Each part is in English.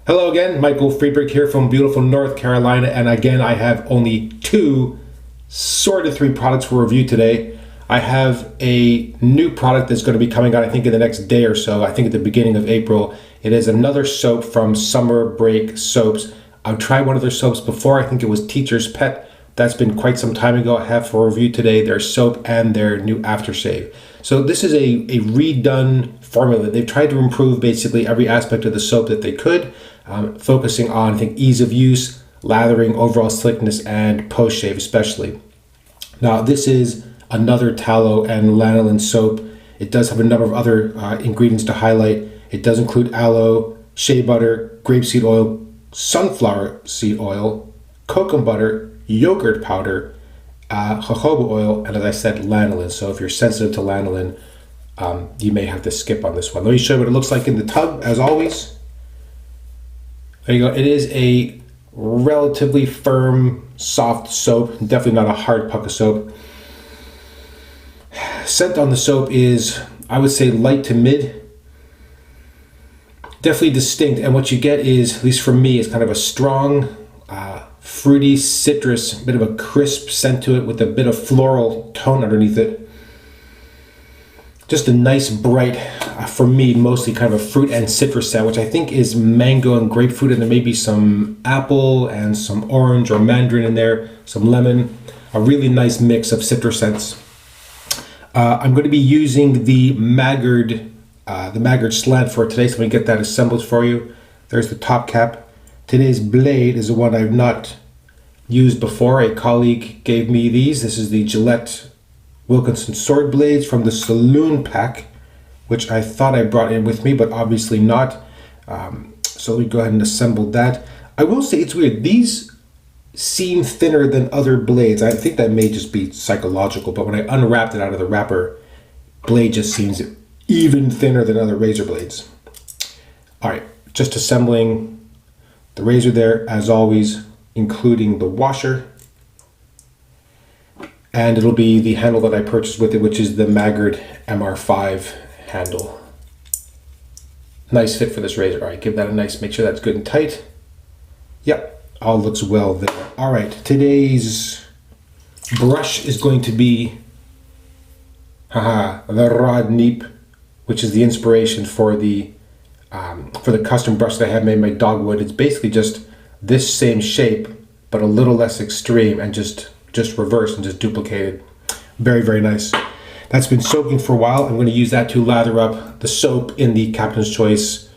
Hello again, Michael Friedberg here from beautiful North Carolina, and again I have only two, sort of three products for review today. I have a new product that's going to be coming out I think in the next day or so, I think at the beginning of April. It is another soap from Summer Break Soaps. I've tried one of their soaps before, I think it was Teacher's Pet. That's been quite some time ago. I have for review today their soap and their new aftershave. So this is a redone formula. They've tried to improve basically every aspect of the soap that they could, focusing on, I think, ease of use, lathering, overall slickness, and post-shave especially. Now this is another tallow and lanolin soap. It does have a number of other ingredients to highlight. It does include aloe, shea butter, grapeseed oil, sunflower seed oil, cocoa butter, yogurt powder, jojoba oil, and as I said, lanolin. So if you're sensitive to lanolin, you may have to skip on this one. Let me show you what it looks like in the tub, as always. There you go. It is a relatively firm, soft soap, definitely not a hard puck of soap. Scent on the soap is, I would say, light to mid. Definitely distinct, and what you get is, at least for me, is kind of a strong, fruity, citrus, bit of a crisp scent to it with a bit of floral tone underneath it. Just a nice, bright, for me, mostly kind of a fruit and citrus scent, which I think is mango and grapefruit, and there may be some apple and some orange or mandarin in there, some lemon, a really nice mix of citrus scents. I'm going to be using the Maggard Slant for today, so let me get that assembled for you. There's the top cap. Today's blade is the one I've not used before. A colleague gave me these. This is the Gillette Wilkinson Sword blades from the Saloon pack, which I thought I brought in with me, but obviously not. So let me go ahead and assemble that. I will say it's weird. These seem thinner than other blades. I think that may just be psychological, but when I unwrapped it out of the wrapper, blade just seems even thinner than other razor blades. All right, just assembling the razor there, as always, including the washer. And it'll be the handle that I purchased with it, which is the Maggard MR5 handle. Nice fit for this razor. All right, give that a nice, make sure that's good and tight. Yep, all looks well there. All right, today's brush is going to be, the Rod Neep, which is the inspiration for the custom brush that I have made my dogwood. It's basically just this same shape, but a little less extreme, and just reversed and just duplicated. Very, very nice. That's been soaking for a while. I'm going to use that to lather up the soap in the Captain's Choice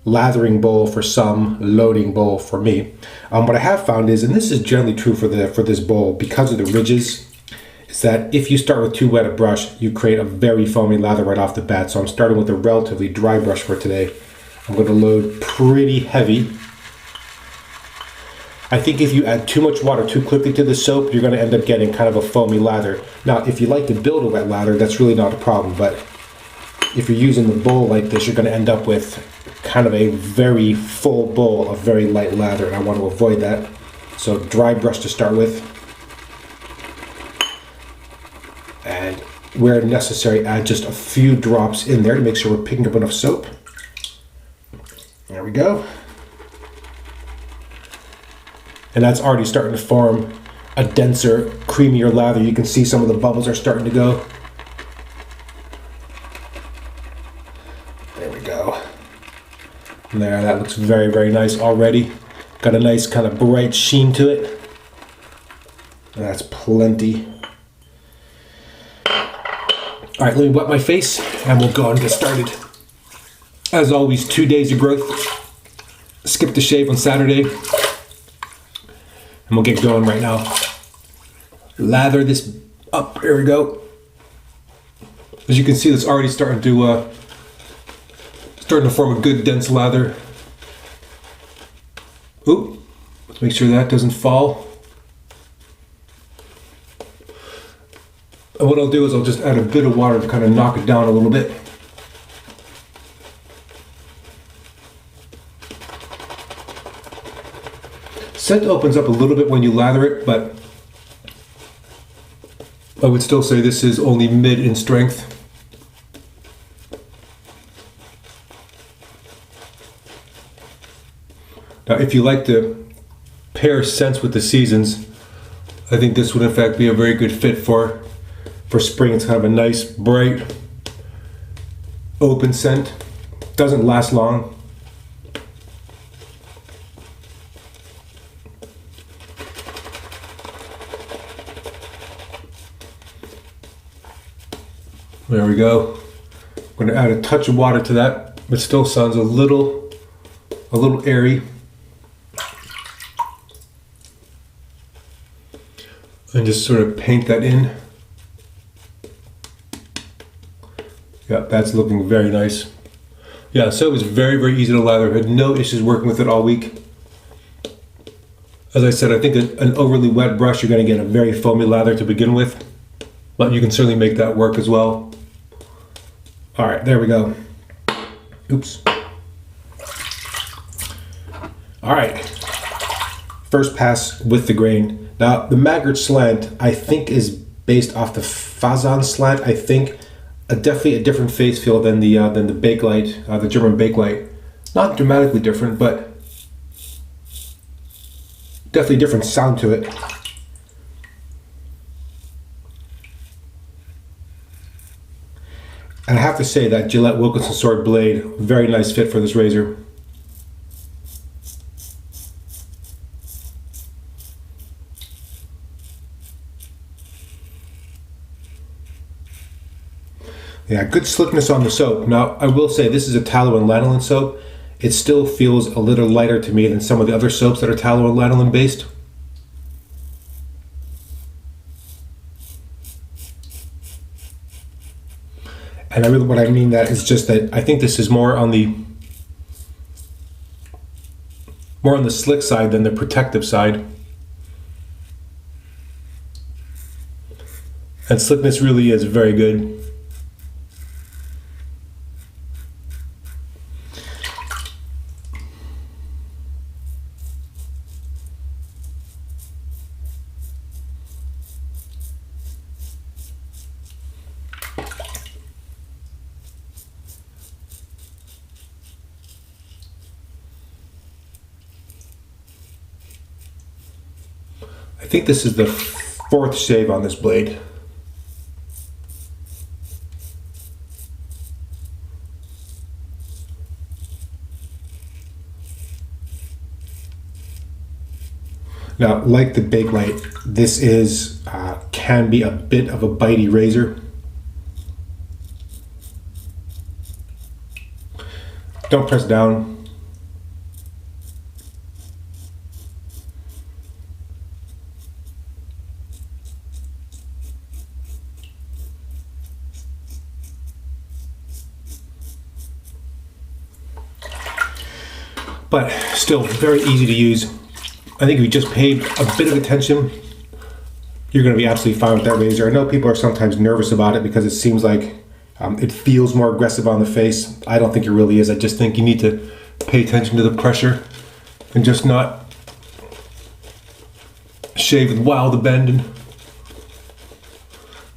lathering bowl for some, loading bowl for me. What I have found is, and this is generally true for this bowl, because of the ridges, is that if you start with too wet a brush, you create a very foamy lather right off the bat. So I'm starting with a relatively dry brush for today. I'm going to load pretty heavy. I think if you add too much water too quickly to the soap, you're going to end up getting kind of a foamy lather. Now, if you like to build a wet lather, that's really not a problem, but if you're using the bowl like this, you're going to end up with kind of a very full bowl of very light lather, and I want to avoid that. So dry brush to start with. And where necessary, add just a few drops in there to make sure we're picking up enough soap. There we go. And that's already starting to form a denser, creamier lather. You can see some of the bubbles are starting to go. There we go. And there, that looks very, very nice already. Got a nice kind of bright sheen to it. And that's plenty. All right, let me wet my face and we'll go and get started. As always, 2 days of growth. Skip the shave on Saturday. And we'll get going right now. Lather this up, here we go. As you can see, it's already starting to form a good dense lather. Oop, let's make sure that doesn't fall. And what I'll do is I'll just add a bit of water to kind of knock it down a little bit. Scent opens up a little bit when you lather it, but I would still say this is only mid in strength. Now, if you like to pair scents with the seasons, I think this would in fact be a very good fit for spring. It's kind of a nice, bright, open scent. Doesn't last long. There we go. I'm going to add a touch of water to that, but still sounds a little airy. And just sort of paint that in. Yep, that's looking very nice. Yeah, soap is very, very easy to lather. I had no issues working with it all week. As I said, I think an overly wet brush, you're going to get a very foamy lather to begin with. But you can certainly make that work as well. All right, there we go. Oops. All right. First pass with the grain. Now, the Maggard Slant, I think, is based off the Fazan Slant. I think definitely a different face feel than the Bakelite, the German Bakelite. Not dramatically different, but definitely different sound to it. And I have to say that Gillette Wilkinson Sword blade, very nice fit for this razor. Yeah, good slickness on the soap. Now, I will say this is a tallow and lanolin soap. It still feels a little lighter to me than some of the other soaps that are tallow and lanolin based. And what I mean that is just that I think this is more on the slick side than the protective side. And slickness really is very good. I think this is the fourth shave on this blade. Now, like the Bakelite, this is can be a bit of a bitey razor. Don't press down. But still very easy to use. I think if you just pay a bit of attention, you're going to be absolutely fine with that razor. I know people are sometimes nervous about it because it seems like it feels more aggressive on the face. I don't think it really is. I just think you need to pay attention to the pressure and just not shave with wild abandon.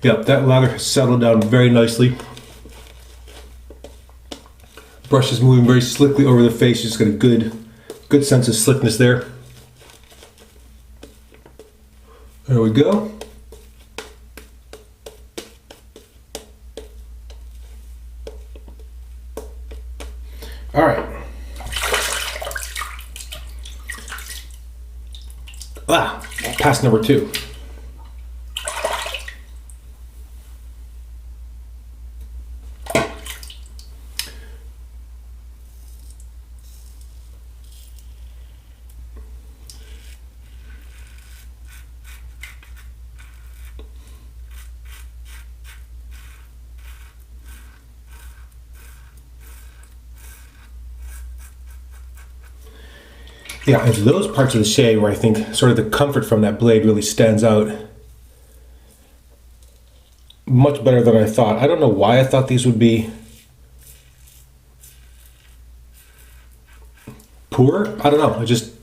Yep, that lather has settled down very nicely. Brush is moving very slickly over the face. Just got a good sense of slickness there. There we go. All right. Pass number 2. Yeah, it's those parts of the shave where I think sort of the comfort from that blade really stands out much better than I thought. I don't know why I thought these would be poor. I don't know. I just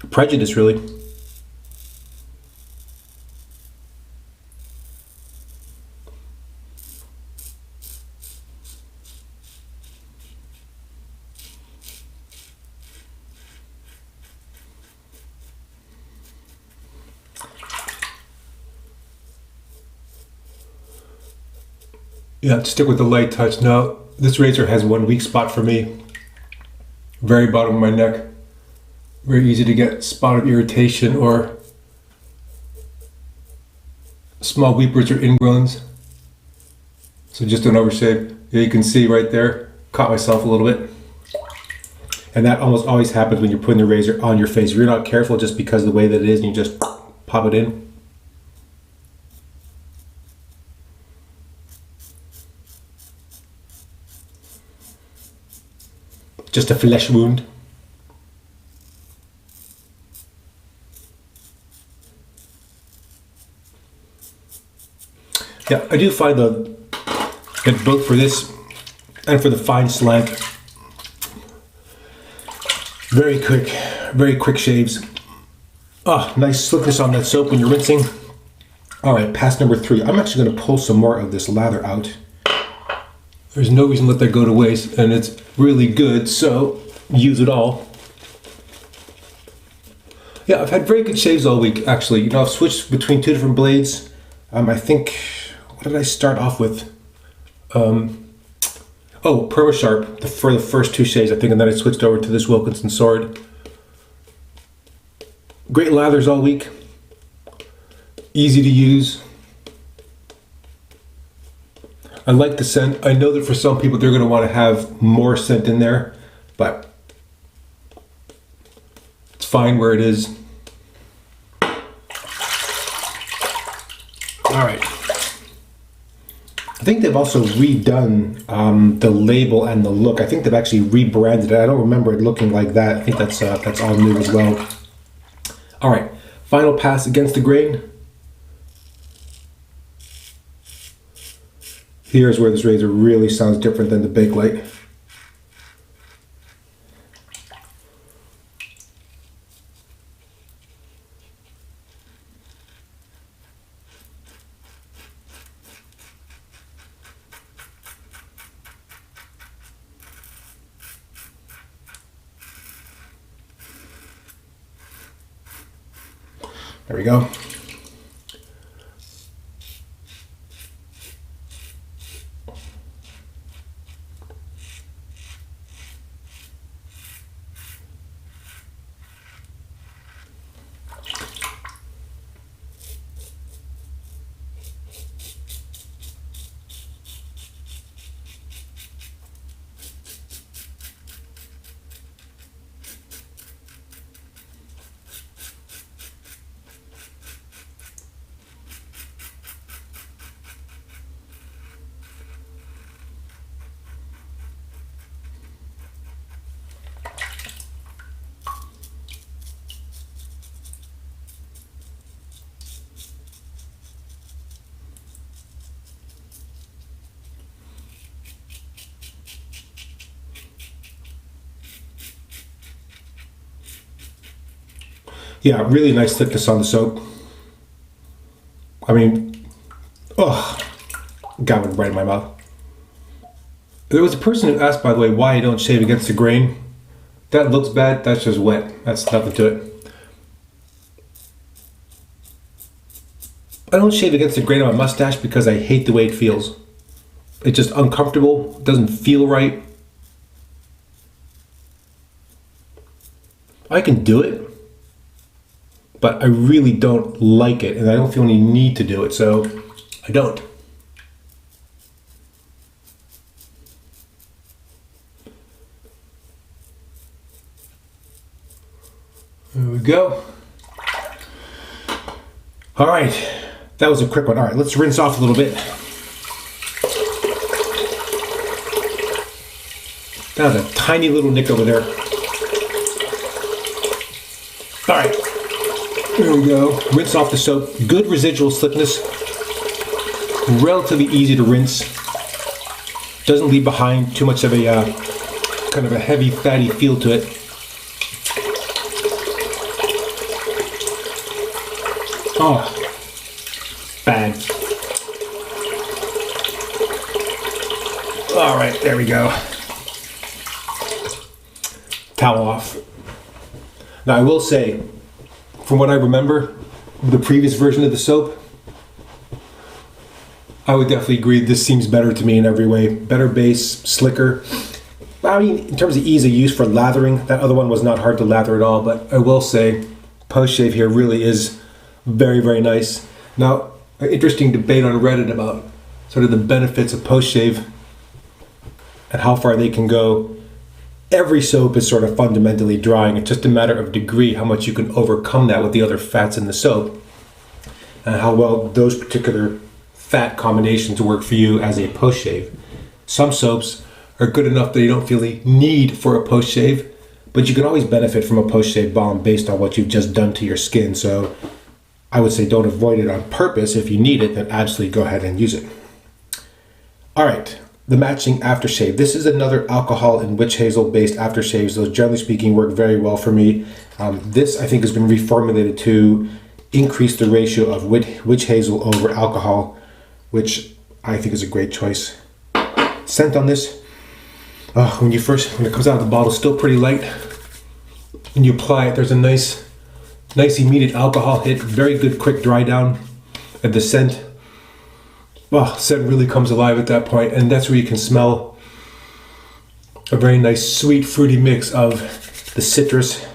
prejudice really. Yeah, stick with the light touch. Now, this razor has one weak spot for me. Very bottom of my neck. Very easy to get spot of irritation or small weepers or ingrowns. So just don't overshave. Yeah, you can see right there, caught myself a little bit. And that almost always happens when you're putting the razor on your face. If you're not careful just because of the way that it is and you just pop it in. Just a flesh wound. Yeah, I do find that both for this and for the fine slant, very quick shaves. Ah, nice slickness on that soap when you're rinsing. All right, pass number 3. I'm actually going to pull some more of this lather out. There's no reason to let that go to waste, and it's really good, so use it all. Yeah, I've had very good shaves all week, actually. You know, I've switched between 2 different blades. I think, what did I start off with? Parov Sharp for the first 2 shaves, I think, and then I switched over to this Wilkinson Sword. Great lathers all week. Easy to use. I like the scent. I know that for some people they're going to want to have more scent in there, but it's fine where it is. All right. I think they've also redone the label and the look. I think they've actually rebranded it. I don't remember it looking like that. I think that's all new as well. All right, final pass against the grain. Here's where this razor really sounds different than the Bakelite. There we go. Yeah, really nice thickness on the soap. I mean, got one right in my mouth. There was a person who asked, by the way, why I don't shave against the grain. That looks bad, that's just wet. That's nothing to it. I don't shave against the grain on my mustache because I hate the way it feels. It's just uncomfortable, it doesn't feel right. I can do it, but I really don't like it, and I don't feel any need to do it, so I don't. There we go. All right, that was a quick one. All right, let's rinse off a little bit. That was a tiny little nick over there. All right, there we go. Rinse off the soap. Good residual slickness. Relatively easy to rinse. Doesn't leave behind too much of a kind of a heavy, fatty feel to it. Oh, bang. All right, there we go. Towel off. Now I will say, from what I remember, the previous version of the soap, I would definitely agree. This seems better to me in every way. Better base, slicker. I mean, in terms of ease of use for lathering, that other one was not hard to lather at all, but I will say post-shave here really is very, very nice. Now, an interesting debate on Reddit about sort of the benefits of post-shave and how far they can go. Every soap is sort of fundamentally drying. It's just a matter of degree, how much you can overcome that with the other fats in the soap, and how well those particular fat combinations work for you as a post-shave. Some soaps are good enough that you don't feel the need for a post-shave, but you can always benefit from a post-shave balm based on what you've just done to your skin. So I would say don't avoid it on purpose. If you need it, then absolutely go ahead and use it. All right, the matching aftershave. This is another alcohol and witch hazel based aftershaves. Those, generally speaking, work very well for me. This, I think, has been reformulated to increase the ratio of witch hazel over alcohol, which I think is a great choice. Scent on this, when it comes out of the bottle, still pretty light. When you apply it, there's a nice immediate alcohol hit, very good quick dry down. And the scent, scent really comes alive at that point, and that's where you can smell a very nice sweet fruity mix of the citrus,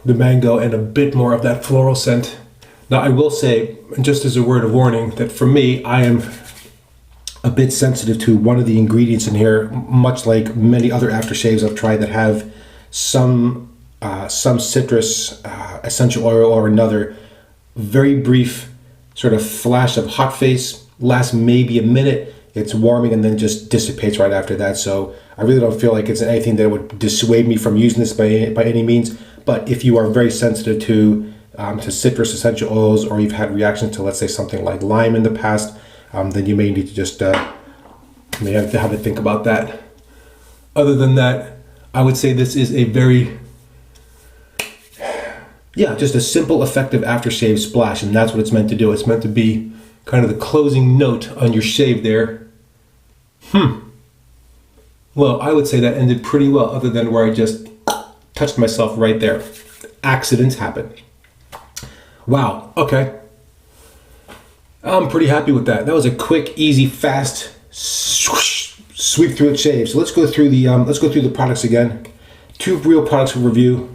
the mango, and a bit more of that floral scent. Now I will say, just as a word of warning, that for me, I am a bit sensitive to one of the ingredients in here, much like many other aftershaves I've tried that have some citrus, essential oil or another. Very brief sort of flash of hot face, lasts maybe a minute, it's warming and then just dissipates right after that. So I really don't feel like it's anything that would dissuade me from using this by any means. But if you are very sensitive to citrus essential oils, or you've had reactions to, let's say, something like lime in the past, then you may need to just may have to think about that. Other than that, I would say this is a very, just a simple, effective aftershave splash, and that's what it's meant to do. It's meant to be kind of the closing note on your shave there. Well, I would say that ended pretty well, other than where I just touched myself right there. Accidents happen. Wow, okay. I'm pretty happy with that. That was a quick, easy, fast sweep through it shave. So let's go through the products again. Two real products for review.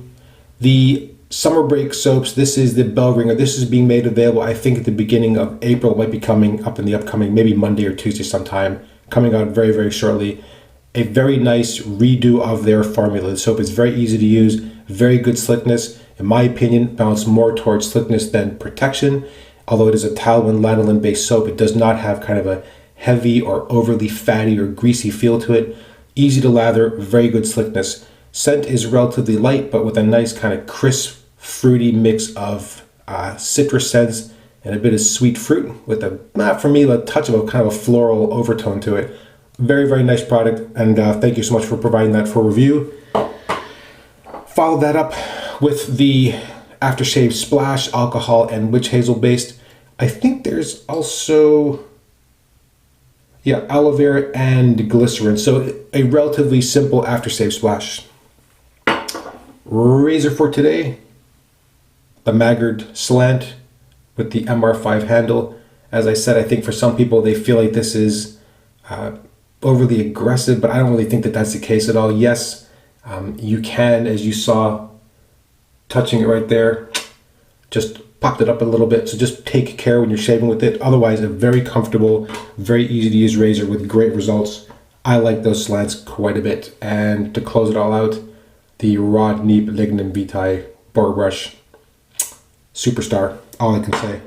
The summer break soaps. This is the bell ringer. This is being made available, I think, at the beginning of April. It might be coming up in the upcoming, maybe Monday or Tuesday sometime. Coming out very, very shortly. A very nice redo of their formula. The soap is very easy to use, very good slickness. In my opinion, balanced more towards slickness than protection. Although it is a tallow and lanolin based soap, it does not have kind of a heavy or overly fatty or greasy feel to it. Easy to lather, very good slickness. Scent is relatively light, but with a nice kind of crisp, fruity mix of citrus scents and a bit of sweet fruit with for me, a touch of a kind of a floral overtone to it. Very, very nice product, and thank you so much for providing that for review. Follow that up with the aftershave splash, alcohol and witch hazel based. I think there's also aloe vera and glycerin. So a relatively simple aftershave splash. Razor for today, the Maggard Slant with the MR5 handle. As I said, I think for some people they feel like this is overly aggressive, but I don't really think that that's the case at all. Yes, you can, as you saw, touching it right there, just popped it up a little bit. So just take care when you're shaving with it. Otherwise, a very comfortable, very easy to use razor with great results. I like those slants quite a bit. And to close it all out, the Rod Neep Lignum Vitae boar brush. Superstar, all I can say.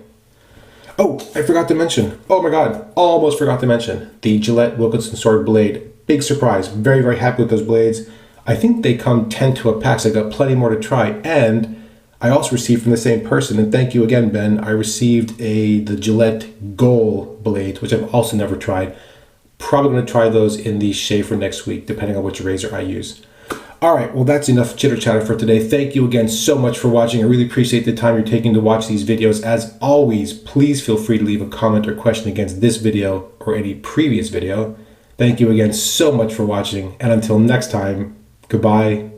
Oh, I forgot to mention. Oh my God, almost forgot to mention the Gillette Wilkinson Sword blade. Big surprise. Very, very happy with those blades. I think they come 10 to a pack, so I got plenty more to try. And I also received from the same person, and thank you again, Ben. I received the Gillette Gold blades, which I've also never tried. Probably going to try those in the shave for next week, depending on which razor I use. All right, well, that's enough chitter chatter for today. Thank you again so much for watching. I really appreciate the time you're taking to watch these videos. As always, please feel free to leave a comment or question against this video or any previous video. Thank you again so much for watching, and until next time, goodbye